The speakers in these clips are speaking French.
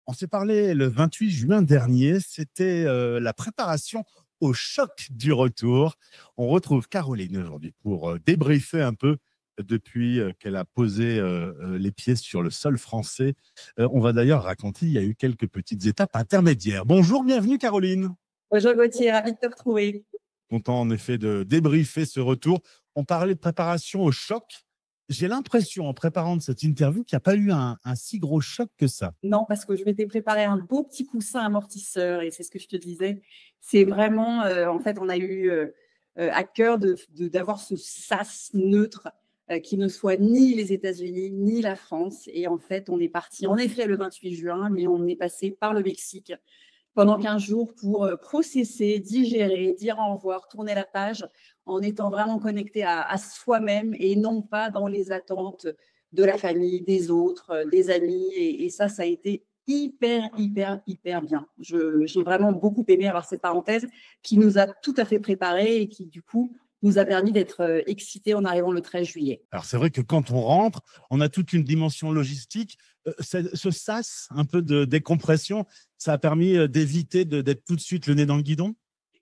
On s'est parlé le 28 juin dernier, c'était la préparation au choc du retour. On retrouve Caroline aujourd'hui pour débriefer un peu depuis qu'elle a posé les pieds sur le sol français. On va d'ailleurs raconter, il y a eu quelques petites étapes intermédiaires. Bonjour, bienvenue Caroline. Bonjour Gauthier, ravi de te retrouver. Content en effet de débriefer ce retour. On parlait de préparation au choc. J'ai l'impression, en préparant cette interview, qu'il n'y a pas eu un si gros choc que ça. Non, parce que je m'étais préparé un beau petit coussin amortisseur et c'est ce que je te disais. C'est vraiment, en fait, on a eu à cœur d'avoir ce sas neutre qui ne soit ni les États-Unis ni la France. Et en fait, on est parti en effet le 28 juin, mais on est passé par le Mexique pendant 15 jours pour processer, digérer, dire au revoir, tourner la page en étant vraiment connecté à soi-même et non pas dans les attentes de la famille, des autres, des amis. Et ça a été hyper, hyper, hyper bien. J'ai vraiment beaucoup aimé avoir cette parenthèse qui nous a tout à fait préparés et qui, du coup, nous a permis d'être excités en arrivant le 13 juillet. Alors, c'est vrai que quand on rentre, on a toute une dimension logistique. Ce sas, un peu de décompression, ça a permis d'éviter d'être tout de suite le nez dans le guidon.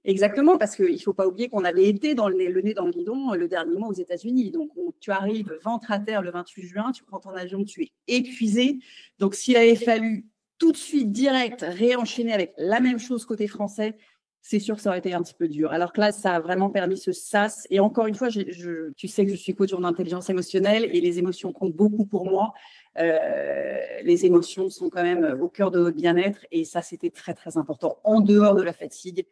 Exactement, parce qu'il ne faut pas oublier qu'on avait été le nez dans le guidon le dernier mois aux États-Unis. Donc, tu arrives ventre à terre le 28 juin, tu prends ton avion, tu es épuisé. Donc, s'il avait fallu tout de suite, direct, réenchaîner avec la même chose côté français, c'est sûr que ça aurait été un petit peu dur. Alors que là, ça a vraiment permis ce sas. Et encore une fois, tu sais que je suis coach en intelligence émotionnelle et les émotions comptent beaucoup pour moi. Les émotions sont quand même au cœur de notre bien-être et ça, c'était très, très important en dehors de la fatigue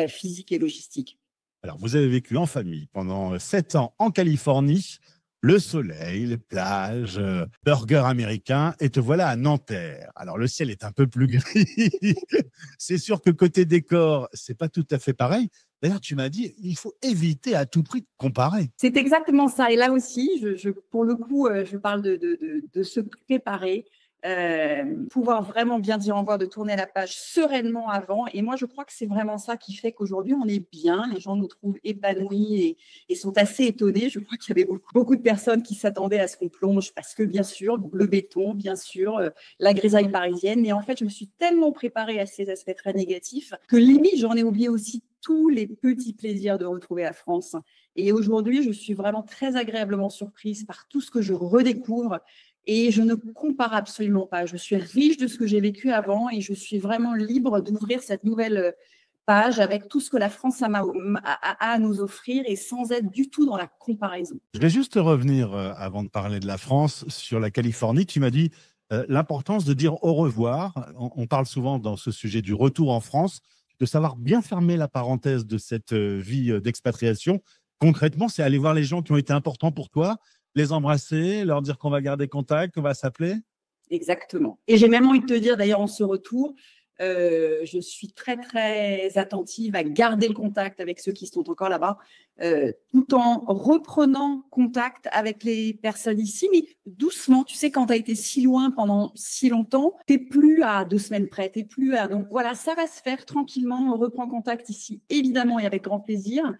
physique et logistique. Alors, vous avez vécu en famille pendant 7 ans en Californie, le soleil, les plages, burger américain, et te voilà à Nanterre. Alors, le ciel est un peu plus gris. C'est sûr que côté décor, c'est pas tout à fait pareil. D'ailleurs, tu m'as dit, il faut éviter à tout prix de comparer. C'est exactement ça. Et là aussi, pour le coup, je parle de se préparer, pouvoir vraiment bien dire au revoir, de tourner la page sereinement avant. Et moi, je crois que c'est vraiment ça qui fait qu'aujourd'hui, on est bien. Les gens nous trouvent épanouis et sont assez étonnés. Je crois qu'il y avait beaucoup de personnes qui s'attendaient à ce qu'on plonge parce que, bien sûr, le béton, bien sûr, la grisaille parisienne. Mais en fait, je me suis tellement préparée à ces aspects très négatifs que limite, j'en ai oublié aussi tous les petits plaisirs de retrouver la France. Et aujourd'hui, je suis vraiment très agréablement surprise par tout ce que je redécouvre et je ne compare absolument pas. Je suis riche de ce que j'ai vécu avant et je suis vraiment libre d'ouvrir cette nouvelle page avec tout ce que la France a à nous offrir et sans être du tout dans la comparaison. Je vais juste revenir, avant de parler de la France, sur la Californie. Tu m'as dit l'importance de dire au revoir. On parle souvent dans ce sujet du retour en France, de savoir bien fermer la parenthèse de cette vie d'expatriation. Concrètement, c'est aller voir les gens qui ont été importants pour toi, les embrasser, leur dire qu'on va garder contact, qu'on va s'appeler. Exactement. Et j'ai même envie de te dire, d'ailleurs, en ce retour, je suis très, très attentive à garder le contact avec ceux qui sont encore là-bas, tout en reprenant contact avec les personnes ici, mais doucement. Tu sais, quand tu as été si loin pendant si longtemps, tu n'es plus à 2 semaines près, tu n'es plus à... Donc voilà, ça va se faire tranquillement. On reprend contact ici, évidemment, et avec grand plaisir.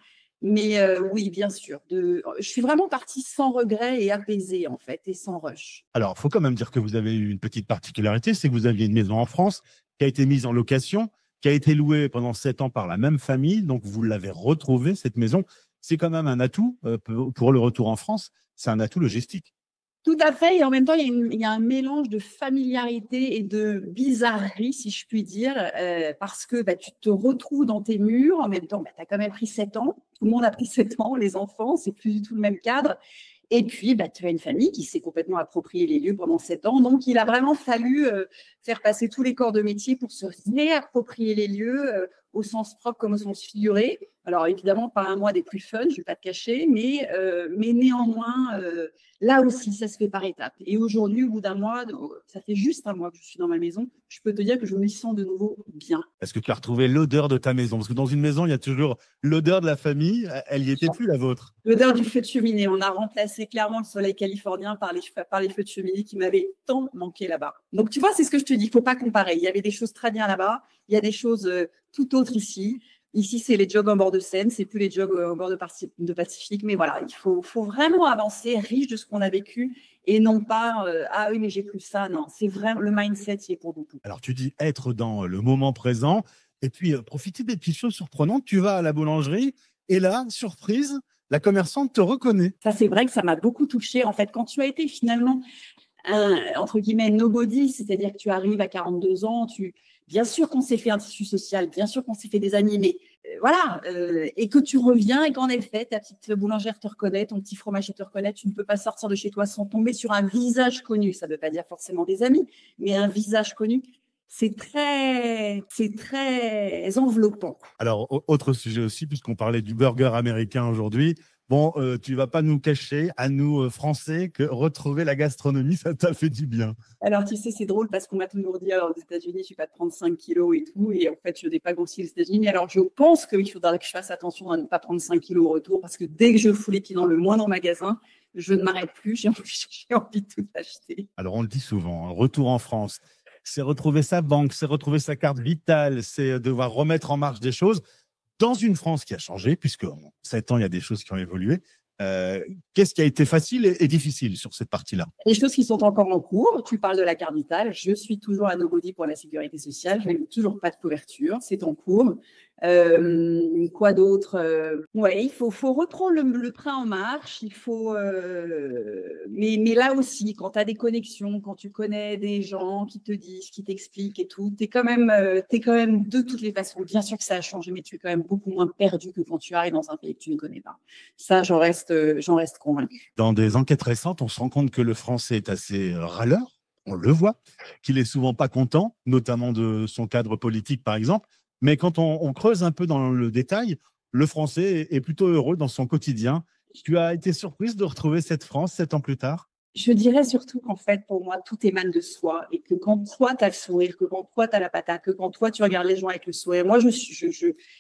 Mais oui, bien sûr. Je suis vraiment partie sans regret et apaisée, en fait, et sans rush. Alors, il faut quand même dire que vous avez eu une petite particularité, c'est que vous aviez une maison en France qui a été mise en location, qui a été louée pendant 7 ans par la même famille, donc vous l'avez retrouvée, cette maison. C'est quand même un atout pour le retour en France, c'est un atout logistique. Tout à fait. Et en même temps, il y a un mélange de familiarité et de bizarrerie, si je puis dire, parce que tu te retrouves dans tes murs. En même temps, tu as quand même pris 7 ans. Tout le monde a pris 7 ans, les enfants, c'est plus du tout le même cadre. Et puis, tu as une famille qui s'est complètement approprié les lieux pendant 7 ans. Donc, il a vraiment fallu faire passer tous les corps de métier pour se réapproprier les lieux au sens propre comme au sens figuré. Alors, évidemment, pas un mois des plus fun, je ne vais pas te cacher, mais néanmoins, là aussi, ça se fait par étapes. Et aujourd'hui, au bout d'un mois, ça fait juste un mois que je suis dans ma maison, je peux te dire que je me sens de nouveau bien. Est-ce que tu as retrouvé l'odeur de ta maison? Parce que dans une maison, il y a toujours l'odeur de la famille. Elle n'y était plus, la vôtre. L'odeur du feu de cheminée. On a remplacé clairement le soleil californien par les feux de cheminée qui m'avaient tant manqué là-bas. Donc, tu vois, c'est ce que je te dis. Il ne faut pas comparer. Il y avait des choses très bien là-bas. Il y a des choses tout autres ici. Ici, c'est les jogs en bord de Seine, c'est plus les jogs en bord de Pacifique. Mais voilà, il faut vraiment avancer, riche de ce qu'on a vécu et non pas ah oui, mais j'ai plus ça. Non, c'est vraiment le mindset qui est pour beaucoup. Alors, tu dis être dans le moment présent et puis profiter des petites choses surprenantes. Tu vas à la boulangerie et là, surprise, la commerçante te reconnaît. Ça, c'est vrai que ça m'a beaucoup touchée. En fait, quand tu as été finalement entre guillemets, nobody, c'est-à-dire que tu arrives à 42 ans, bien sûr qu'on s'est fait un tissu social, bien sûr qu'on s'est fait des amis, mais voilà, et que tu reviens et qu'en effet, ta petite boulangère te reconnaît, ton petit fromager te reconnaît, tu ne peux pas sortir de chez toi sans tomber sur un visage connu. Ça ne veut pas dire forcément des amis, mais un visage connu. C'est très enveloppant. Alors, autre sujet aussi, puisqu'on parlait du burger américain aujourd'hui. Bon, tu vas pas nous cacher, à nous Français, que retrouver la gastronomie, ça t'a fait du bien. Alors, tu sais, c'est drôle parce qu'on m'a toujours dit, alors, aux États-Unis, tu vas te prendre 5 kilos et tout. Et en fait, je n'ai pas grossi aux États-Unis. Mais alors, je pense qu'il faudra que je fasse attention à ne pas prendre 5 kilos au retour parce que dès que je fous les pieds dans le moindre magasin, je ne m'arrête plus. J'ai envie de tout acheter. Alors, on le dit souvent, un retour en France, c'est retrouver sa banque, c'est retrouver sa carte vitale, c'est devoir remettre en marche des choses dans une France qui a changé, puisque en 7 ans, il y a des choses qui ont évolué. Qu'est-ce qui a été facile et difficile sur cette partie-là? Les choses qui sont encore en cours, tu parles de la carte vitale. Je suis toujours à nobody pour la sécurité sociale. Je n'ai toujours pas de couverture. C'est en cours. Quoi d'autre? Ouais, il faut reprendre le train en marche. Il faut, mais là aussi, quand tu as des connexions, quand tu connais des gens qui te disent, qui t'expliquent et tout, t'es quand même de toutes les façons. Bien sûr que ça a changé, mais tu es quand même beaucoup moins perdu que quand tu arrives dans un pays que tu ne connais pas. Ça, j'en reste convaincue. Dans des enquêtes récentes, on se rend compte que le Français est assez râleur, on le voit, qu'il est souvent pas content, notamment de son cadre politique, par exemple. Mais quand on creuse un peu dans le détail, le Français est plutôt heureux dans son quotidien. Tu as été surprise de retrouver cette France 7 ans plus tard? Je dirais surtout qu'en fait, pour moi, tout émane de soi et que quand toi, tu as le sourire, que quand toi, tu as la patate, que quand toi, tu regardes les gens avec le sourire. Moi,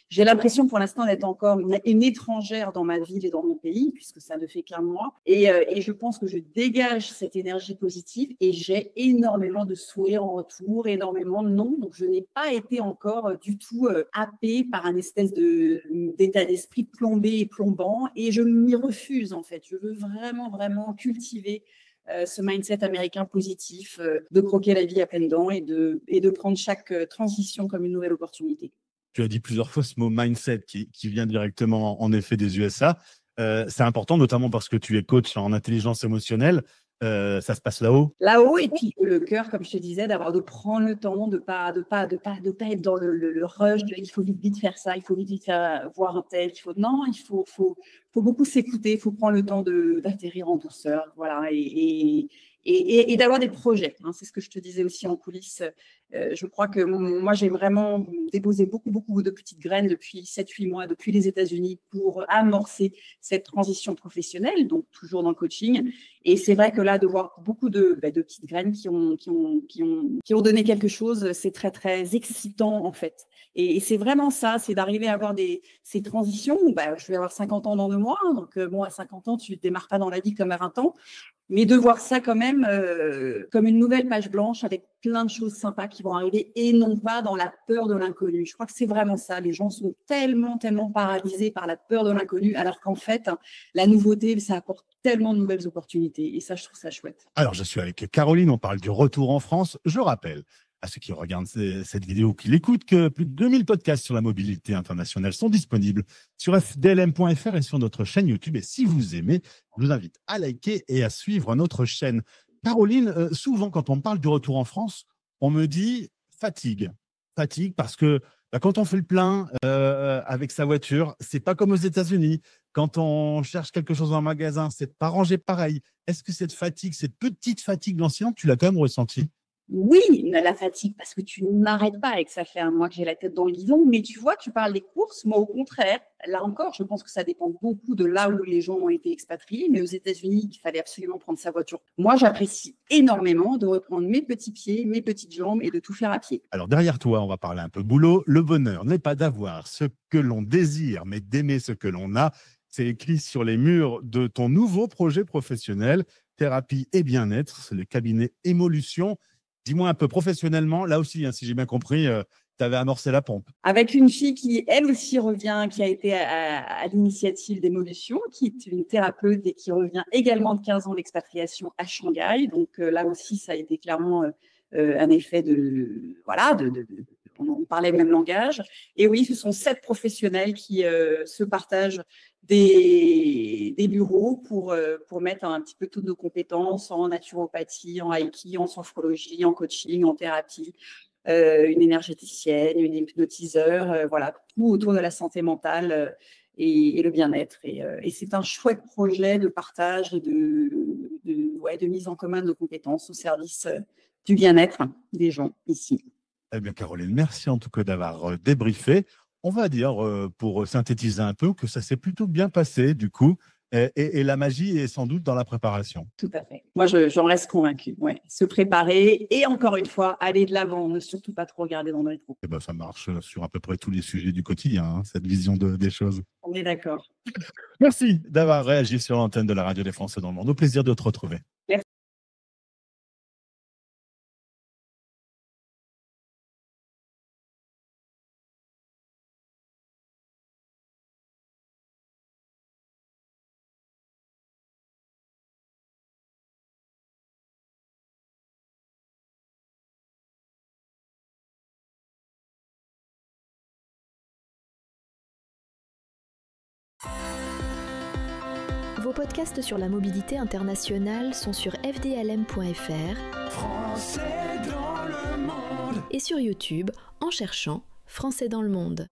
j'ai l'impression pour l'instant d'être encore une étrangère dans ma ville et dans mon pays, puisque ça ne fait qu'un mois. Et je pense que je dégage cette énergie positive et j'ai énormément de sourire en retour, énormément de non. Donc, je n'ai pas été encore du tout happée par un espèce d'état d'esprit plombé et plombant. Et je m'y refuse, en fait. Je veux vraiment, vraiment cultiver ce mindset américain positif, de croquer la vie à pleines dents et de prendre chaque transition comme une nouvelle opportunité. Tu as dit plusieurs fois ce mot mindset qui vient directement en effet des USA. C'est important, notamment parce que tu es coach en intelligence émotionnelle. Ça se passe là-haut. Là-haut, et puis le cœur, comme je te disais, de prendre le temps, de pas être dans le rush, il faut vite faire ça, il faut vite faire voir un tel, non, il faut beaucoup s'écouter, il faut prendre le temps d'atterrir en douceur, voilà, et d'avoir des projets, hein, c'est ce que je te disais aussi en coulisses. Je crois que moi, j'ai vraiment déposé beaucoup de petites graines depuis 7-8 mois, depuis les États-Unis, pour amorcer cette transition professionnelle, donc toujours dans le coaching. Et c'est vrai que là, de voir beaucoup de petites graines qui ont donné quelque chose, c'est très, très excitant, en fait. Et c'est vraiment ça, c'est d'arriver à avoir ces transitions. Je vais avoir 50 ans dans 2 mois, hein, donc à 50 ans, tu ne démarres pas dans la vie comme à 20 ans. Mais de voir ça quand même comme une nouvelle page blanche avec plein de choses sympas qui vont arriver et non pas dans la peur de l'inconnu. Je crois que c'est vraiment ça. Les gens sont tellement paralysés par la peur de l'inconnu, alors qu'en fait, la nouveauté, ça apporte tellement de nouvelles opportunités. Et ça, je trouve ça chouette. Alors, je suis avec Caroline, on parle du retour en France. Je rappelle à ceux qui regardent cette vidéo, qui l'écoutent, que plus de 2000 podcasts sur la mobilité internationale sont disponibles sur fdlm.fr et sur notre chaîne YouTube. Et si vous aimez, je vous invite à liker et à suivre notre chaîne. Caroline, souvent quand on parle du retour en France, on me dit fatigue. Fatigue parce que quand on fait le plein avec sa voiture, c'est pas comme aux États-Unis. Quand on cherche quelque chose dans un magasin, c'est pas rangé pareil. Est-ce que cette fatigue, cette petite fatigue lancinante, tu l'as quand même ressentie? Oui, la fatigue, parce que tu n'arrêtes pas et que ça fait un mois que j'ai la tête dans le guidon. Mais tu vois, tu parles des courses. Moi, au contraire, là encore, je pense que ça dépend beaucoup de là où les gens ont été expatriés. Mais aux États-Unis, il fallait absolument prendre sa voiture. Moi, j'apprécie énormément de reprendre mes petits pieds, mes petites jambes et de tout faire à pied. Alors, derrière toi, on va parler un peu boulot. Le bonheur n'est pas d'avoir ce que l'on désire, mais d'aimer ce que l'on a. C'est écrit sur les murs de ton nouveau projet professionnel, Thérapie et Bien-être. C'est le cabinet Émolution. Dis-moi un peu professionnellement, là aussi, hein, si j'ai bien compris, tu avais amorcé la pompe. Avec une fille qui, elle aussi, revient, qui a été à l'initiative d'Émolution, qui est une thérapeute et qui revient également de 15 ans d'expatriation à Shanghai. Donc là aussi, ça a été clairement un effet de... Voilà, on parlait le même langage. Et oui, ce sont 7 professionnels qui se partagent des bureaux pour mettre un petit peu toutes nos compétences en naturopathie, en Reiki, en sophrologie, en coaching, en thérapie, une énergéticienne, une hypnotiseur, voilà, tout autour de la santé mentale et le bien-être. Et c'est un chouette projet de partage et de mise en commun de nos compétences au service du bien-être des gens ici. Eh bien, Caroline, merci en tout cas d'avoir débriefé. On va dire, pour synthétiser un peu, que ça s'est plutôt bien passé, du coup, et la magie est sans doute dans la préparation. Tout à fait. Moi, j'en reste convaincue. Ouais. Se préparer et encore une fois, aller de l'avant, ne surtout pas trop regarder dans le rétro. Eh ben, ça marche sur à peu près tous les sujets du quotidien, hein, cette vision des choses. On est d'accord. Merci d'avoir réagi sur l'antenne de la Radio des Français dans le monde. Au plaisir de te retrouver. Merci. Vos podcasts sur la mobilité internationale sont sur fdlm.fr Français dans le monde. et sur YouTube en cherchant Français dans le monde.